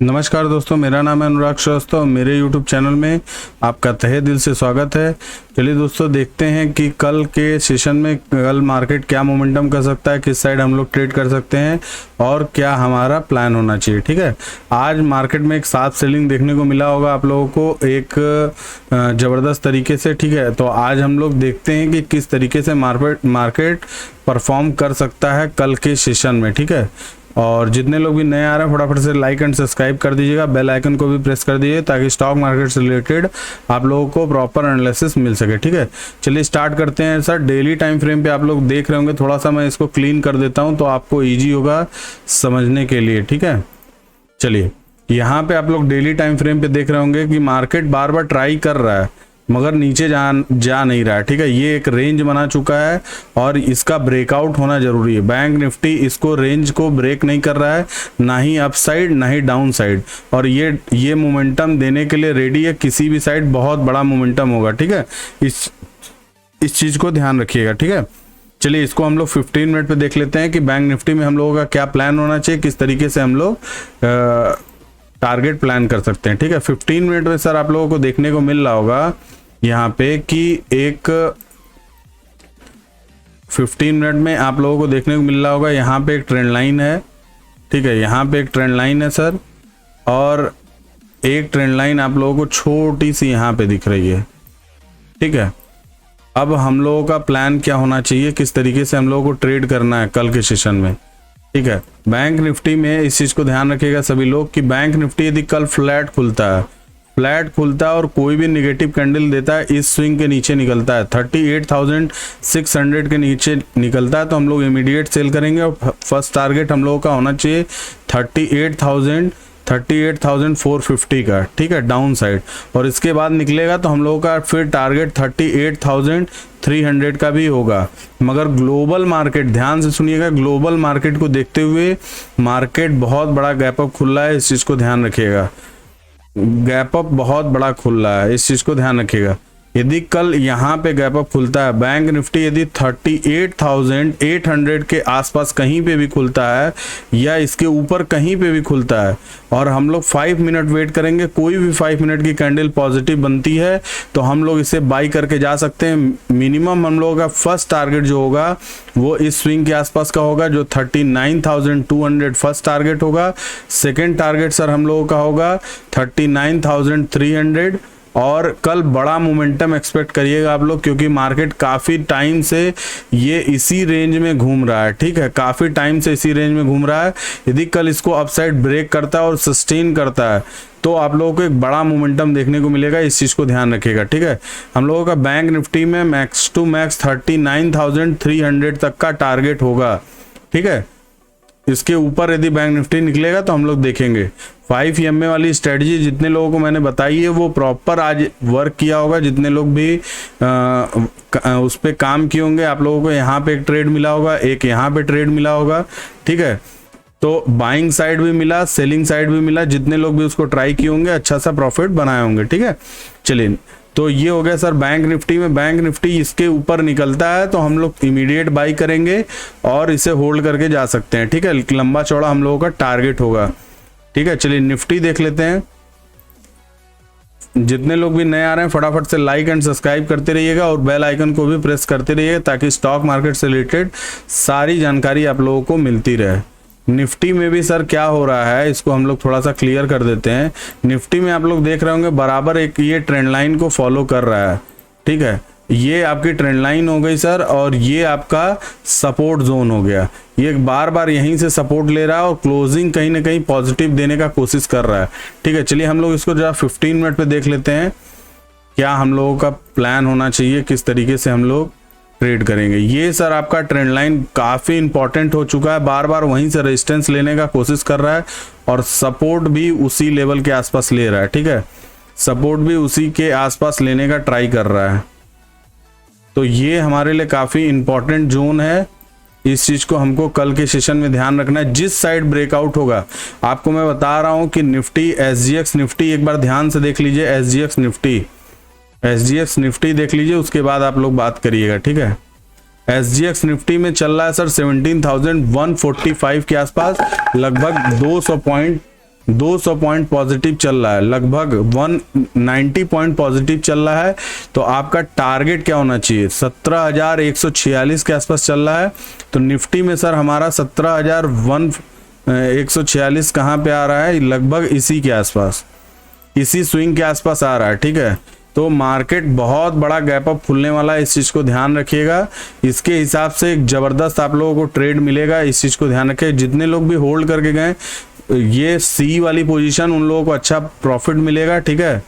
नमस्कार दोस्तों, मेरा नाम है अनुराग श्रीवास्तव। मेरे YouTube चैनल में आपका तहे दिल से स्वागत है। चलिए दोस्तों, देखते हैं कि कल के सेशन में कल मार्केट क्या मोमेंटम कर सकता है, किस साइड हम लोग ट्रेड कर सकते हैं और क्या हमारा प्लान होना चाहिए। ठीक है, आज मार्केट में एक साफ सेलिंग देखने को मिला होगा आप लोगों को एक ज़बरदस्त तरीके से। ठीक है, तो आज हम लोग देखते हैं कि किस तरीके से मार्केट परफॉर्म कर सकता है कल के सेशन में। ठीक है, और जितने लोग भी नए आ रहे हैं फटाफट से लाइक एंड सब्सक्राइब कर दीजिएगा, बेल आइकन को भी प्रेस कर दीजिए ताकि स्टॉक मार्केट से रिलेटेड आप लोगों को प्रॉपर एनालिसिस मिल सके। ठीक है, चलिए स्टार्ट करते हैं। सर डेली टाइम फ्रेम पे आप लोग देख रहे होंगे, थोड़ा सा मैं इसको क्लीन कर देता हूं तो आपको ईजी होगा समझने के लिए। ठीक है, चलिए यहाँ पे आप लोग डेली टाइम फ्रेम पे देख रहे होंगे कि मार्केट बार बार ट्राई कर रहा है मगर नीचे जा नहीं रहा है। ठीक है, ये एक रेंज बना चुका है और इसका ब्रेकआउट होना जरूरी है। बैंक निफ्टी इसको रेंज को ब्रेक नहीं कर रहा है, ना ही अप साइड ना ही डाउन साइड, और ये मोमेंटम देने के लिए रेडी है। किसी भी साइड बहुत बड़ा मोमेंटम होगा। ठीक है, इस चीज को ध्यान रखिएगा। ठीक है, चलिए इसको हम लोग 15 मिनट पे देख लेते हैं कि बैंक निफ्टी में हम लोगों का क्या प्लान होना चाहिए, किस तरीके से हम लोग टारगेट प्लान कर सकते हैं। ठीक है, 15 मिनट में सर आप लोगों को देखने को मिल रहा होगा यहाँ पे कि एक 15 मिनट में आप लोगों को देखने को मिल रहा होगा यहाँ पे एक ट्रेंड लाइन है। ठीक है, यहाँ पे एक ट्रेंड लाइन है सर, और एक ट्रेंड लाइन आप लोगों को छोटी सी यहाँ पे दिख रही है। ठीक है, अब हम लोगों का प्लान क्या होना चाहिए, किस तरीके से हम लोगों को ट्रेड करना है कल के सेशन में। ठीक है, बैंक निफ्टी में इस चीज को ध्यान रखिएगा सभी लोग कि बैंक निफ्टी यदि कल फ्लैट खुलता है और कोई भी निगेटिव कैंडल देता है, इस स्विंग के नीचे निकलता है 38,600 के नीचे निकलता है, तो हम लोग इमीडिएट सेल करेंगे और फर्स्ट टारगेट हम लोगों का होना चाहिए 38,450 का। ठीक है, डाउन साइड, और इसके बाद निकलेगा तो हम लोगों का फिर टारगेट 38,300 का भी होगा। मगर ग्लोबल मार्केट, ध्यान से सुनिएगा, ग्लोबल मार्केट को देखते हुए मार्केट बहुत बड़ा गैप अप खुल रहा है, इस चीज को ध्यान रखिएगा। गैप अप बहुत बड़ा खुल रहा है, इस चीज को ध्यान रखिएगा। यदि कल यहाँ पे गैप अप खुलता है, बैंक निफ्टी यदि 38,800 के आसपास कहीं पे भी खुलता है या इसके ऊपर कहीं पे भी खुलता है और हम लोग 5 मिनट वेट करेंगे, कोई भी 5 मिनट की कैंडल पॉजिटिव बनती है तो हम लोग इसे बाई करके जा सकते हैं। मिनिमम हम लोगों का फर्स्ट टारगेट जो होगा वो इस स्विंग के आसपास का होगा, जो 39,200 फर्स्ट टारगेट होगा। सेकेंड टारगेट सर हम लोगों का होगा 39,300, और कल बड़ा मोमेंटम एक्सपेक्ट करिएगा आप लोग, क्योंकि मार्केट काफ़ी टाइम से ये इसी रेंज में घूम रहा है। ठीक है, काफ़ी टाइम से इसी रेंज में घूम रहा है। यदि कल इसको अपसाइड ब्रेक करता है और सस्टेन करता है तो आप लोगों को एक बड़ा मोमेंटम देखने को मिलेगा, इस चीज़ को ध्यान रखिएगा। ठीक है, हम लोगों का बैंक निफ्टी में मैक्स टू मैक्स 39,300 तक का टारगेट होगा। ठीक है, इसके ऊपर यदि बैंक निफ्टी निकलेगा तो हम लोग देखेंगे। 5 EMA वाली स्ट्रेटजी जितने लोगों को मैंने बताई है वो प्रॉपर आज वर्क किया होगा। जितने लोग भी उस पर काम किए होंगे, आप लोगों को यहाँ पे एक ट्रेड मिला होगा, एक यहाँ पे ट्रेड मिला होगा। ठीक है, तो बाइंग साइड भी मिला, सेलिंग साइड भी मिला। जितने लोग भी उसको ट्राई किए होंगे अच्छा सा प्रॉफिट बनाए होंगे। ठीक है, चलिए तो ये हो गया सर बैंक निफ्टी में। बैंक निफ्टी इसके ऊपर निकलता है तो हम लोग इमीडिएट बाई करेंगे और इसे होल्ड करके जा सकते हैं। ठीक है, लंबा चौड़ा हम लोगों का टारगेट होगा। ठीक है, चलिए निफ्टी देख लेते हैं। जितने लोग भी नए आ रहे हैं फटाफट से लाइक एंड सब्सक्राइब करते रहिएगा और बेल आइकन को भी प्रेस करते रहिएगा ताकि स्टॉक मार्केट से रिलेटेड सारी जानकारी आप लोगों को मिलती रहे। निफ्टी में भी सर क्या हो रहा है इसको हम लोग थोड़ा सा क्लियर कर देते हैं। निफ्टी में आप लोग देख रहे होंगे बराबर एक ये ट्रेंड लाइन को फॉलो कर रहा है। ठीक है, ये आपकी ट्रेंड लाइन हो गई सर, और ये आपका सपोर्ट जोन हो गया। ये बार बार यहीं से सपोर्ट ले रहा है और क्लोजिंग कहीं ना कहीं पॉजिटिव देने का कोशिश कर रहा है। ठीक है, चलिए हम लोग इसको जरा 15 मिनट पे देख लेते हैं क्या हम लोगों का प्लान होना चाहिए, किस तरीके से हम लोग ट्रेड करेंगे। ये सर आपका ट्रेंड लाइन काफ़ी इंपॉर्टेंट हो चुका है, बार बार वहीं से रेजिस्टेंस लेने का कोशिश कर रहा है और सपोर्ट भी उसी लेवल के आसपास ले रहा है। ठीक है, सपोर्ट भी उसी के आसपास लेने का ट्राई कर रहा है, तो ये हमारे लिए काफ़ी इंपॉर्टेंट जोन है। इस चीज़ को हमको कल के सेशन में ध्यान रखना है। जिस साइड ब्रेकआउट होगा, आपको मैं बता रहा हूँ कि निफ्टी SGX निफ्टी एक बार ध्यान से देख लीजिए। SGX निफ्टी देख लीजिए, उसके बाद आप लोग बात करिएगा। ठीक है, SGX निफ्टी में चल रहा है सर 17,145 के आसपास, लगभग 200 पॉइंट 200 पॉइंट पॉजिटिव चल रहा है, लगभग 190 पॉइंट पॉजिटिव चल रहा है। तो आपका टारगेट क्या होना चाहिए, 17,146 के आसपास चल रहा है। तो निफ्टी में सर हमारा 17,146 कहाँ पे आ रहा है, लगभग इसी के आसपास, इसी स्विंग के आसपास आ रहा है, ठीक है। तो मार्केट बहुत बड़ा गैप अप खुलने वाला है, इस चीज़ को ध्यान रखिएगा। इसके हिसाब से एक ज़बरदस्त आप लोगों को ट्रेड मिलेगा, इस चीज़ को ध्यान रखिए। जितने लोग भी होल्ड करके गए, ये सी वाली पोजीशन, उन लोगों को अच्छा प्रॉफिट मिलेगा, ठीक है।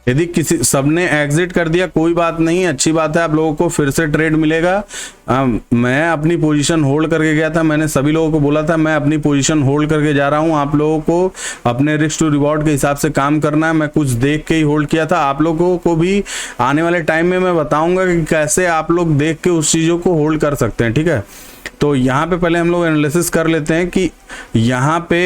यदि किसी सबने एग्जिट कर दिया कोई बात नहीं, अच्छी बात है, आप लोगों को फिर से ट्रेड मिलेगा। मैं अपनी पोजीशन होल्ड करके गया था, मैंने सभी लोगों को बोला था मैं अपनी पोजीशन होल्ड करके जा रहा हूं। आप लोगों को अपने रिस्क टू रिवॉर्ड के हिसाब से काम करना है। मैं कुछ देख के ही होल्ड किया था। आप लोगों को भी आने वाले टाइम में मैं बताऊंगा कि कैसे आप लोग देख के उस चीज़ों को होल्ड कर सकते हैं, ठीक है। तो यहाँ पे पहले हम लोग एनालिसिस कर लेते हैं कि यहाँ पे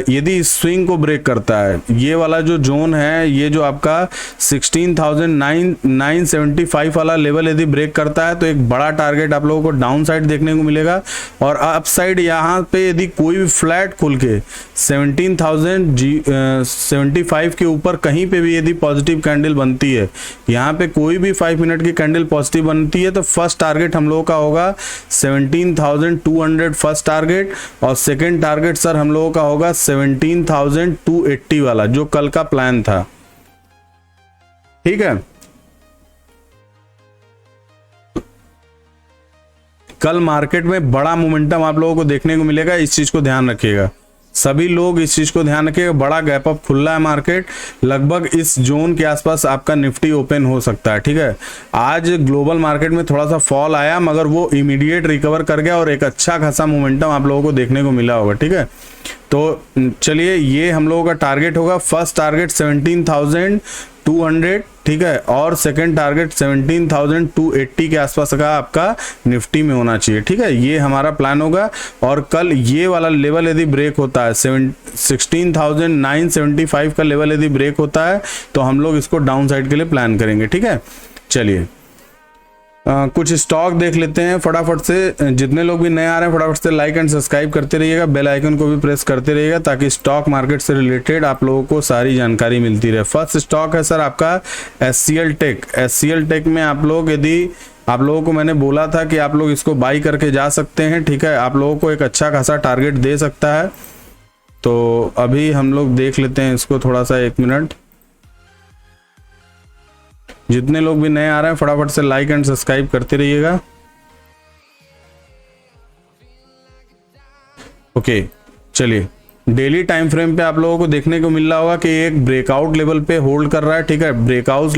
यदि स्विंग को ब्रेक करता है, ये वाला जो जोन है, ये जो आपका 16,975 वाला लेवल यदि ब्रेक करता है तो एक बड़ा टारगेट आप लोगों को डाउन साइड देखने को मिलेगा। और अप साइड यहाँ पे यदि कोई भी फ्लैट खुल के 17,075 के ऊपर कहीं पे भी यदि पॉजिटिव कैंडल बनती है, यहाँ पे कोई भी 5 मिनट की कैंडल पॉजिटिव बनती है, तो फर्स्ट टारगेट हम लोगों का होगा 17,200 फर्स्ट टारगेट, और सेकेंड टारगेट सर हम लोगों का होगा 17,280 वाला, जो कल का प्लान था, ठीक है। कल मार्केट में बड़ा मोमेंटम आप लोगों को देखने को मिलेगा, इस चीज को ध्यान रखिएगा। सभी लोग इस चीज को ध्यान रखिएगा, बड़ा गैप अप खुल रहा है मार्केट, लगभग इस जोन के आसपास आपका निफ्टी ओपन हो सकता है, ठीक है। आज ग्लोबल मार्केट में थोड़ा सा फॉल आया, मगर वो इमीडिएट रिकवर कर गया और एक अच्छा खासा मोमेंटम आप लोगों को देखने को मिला होगा, ठीक है। तो चलिए, ये हम लोगों का टारगेट होगा, फर्स्ट टारगेट 17,200, ठीक है, और सेकंड टारगेट 17,280 के आसपास का आपका निफ्टी में होना चाहिए, ठीक है। ये हमारा प्लान होगा। और कल ये वाला लेवल यदि ब्रेक होता है, 16,975 का लेवल यदि ब्रेक होता है, तो हम लोग इसको डाउन साइड के लिए प्लान करेंगे, ठीक है। चलिए कुछ स्टॉक देख लेते हैं फटाफट से। जितने लोग भी नए आ रहे हैं फटाफट से लाइक एंड सब्सक्राइब करते रहिएगा, बेल आइकन को भी प्रेस करते रहिएगा, ताकि स्टॉक मार्केट से रिलेटेड आप लोगों को सारी जानकारी मिलती रहे। फर्स्ट स्टॉक है सर आपका SCL टेक। SCL टेक में आप लोग, यदि आप लोगों को मैंने बोला था कि आप लोग इसको बाई करके जा सकते हैं, ठीक है, आप लोगों को एक अच्छा खासा टारगेट दे सकता है। तो अभी हम लोग देख लेते हैं इसको थोड़ा सा, 1 मिनट। जितने लोग भी नए आ रहे हैं फटाफट से लाइक एंड सब्सक्राइब करते रहिएगा। ओके, चलिए डेली टाइम फ्रेम पे आप लोगों को देखने को मिल रहा होगा कि एक ब्रेकआउट लेवल पे होल्ड कर रहा है, ठीक है। ब्रेकआउट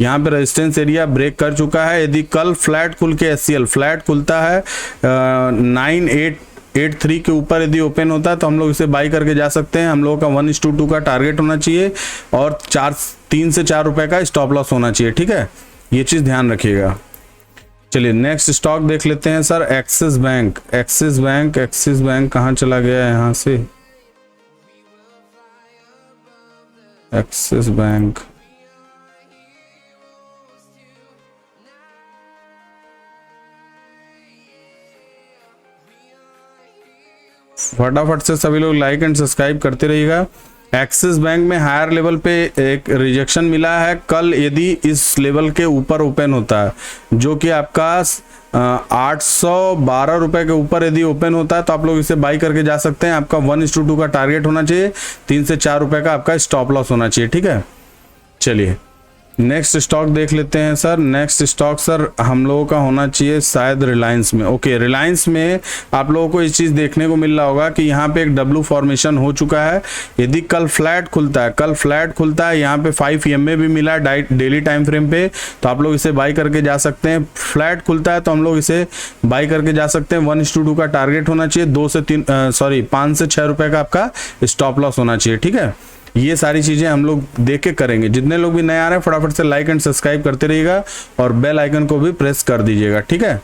यहाँ पे रेजिस्टेंस एरिया ब्रेक कर चुका है। यदि कल फ्लैट खुल के SCL फ्लैट खुलता है 9883 के ऊपर यदि ओपन होता है, तो हम लोग इसे बाई करके जा सकते हैं। हम लोगों का 1:2 का टारगेट होना चाहिए और 3 से 4 रुपए का स्टॉप लॉस होना चाहिए, ठीक है। ये चीज ध्यान रखिएगा। चलिए नेक्स्ट स्टॉक देख लेते हैं sir, axis bank. Axis bank कहाँ चला गया है, यहाँ से एक्सिस बैंक, फटाफट से सभी लोग लाइक एंड सब्सक्राइब करते रहिएगा। एक्सिस बैंक में हायर लेवल पे एक रिजेक्शन मिला है। कल यदि इस लेवल के ऊपर ओपन होता है, जो कि आपका 812 रुपए के ऊपर यदि ओपन होता है, तो आप लोग इसे बाई करके जा सकते हैं। आपका 1:2 का टारगेट होना चाहिए, 3 से 4 रुपए का आपका स्टॉप लॉस होना चाहिए, ठीक है। चलिए नेक्स्ट स्टॉक देख लेते हैं सर। नेक्स्ट स्टॉक सर हम लोगों का होना चाहिए शायद रिलायंस में। ओके, रिलायंस में आप लोगों को इस चीज़ देखने को मिल रहा होगा कि यहाँ पे एक डब्ल्यू फॉर्मेशन हो चुका है। यदि कल फ्लैट खुलता है, यहाँ पे 5 EMA भी मिला है डेली टाइम फ्रेम पे, तो आप लोग इसे बाई करके जा सकते हैं। फ्लैट खुलता है तो हम लोग इसे बाई करके जा सकते हैं। 1:2 का टारगेट होना चाहिए, 5 से 6 रुपए का आपका स्टॉप लॉस होना चाहिए, ठीक है। ये सारी चीजें हम लोग देख के करेंगे। जितने लोग भी नए आ रहे हैं फटाफट से लाइक एंड सब्सक्राइब करते रहिएगा और बेल आइकन को भी प्रेस कर दीजिएगा, ठीक है।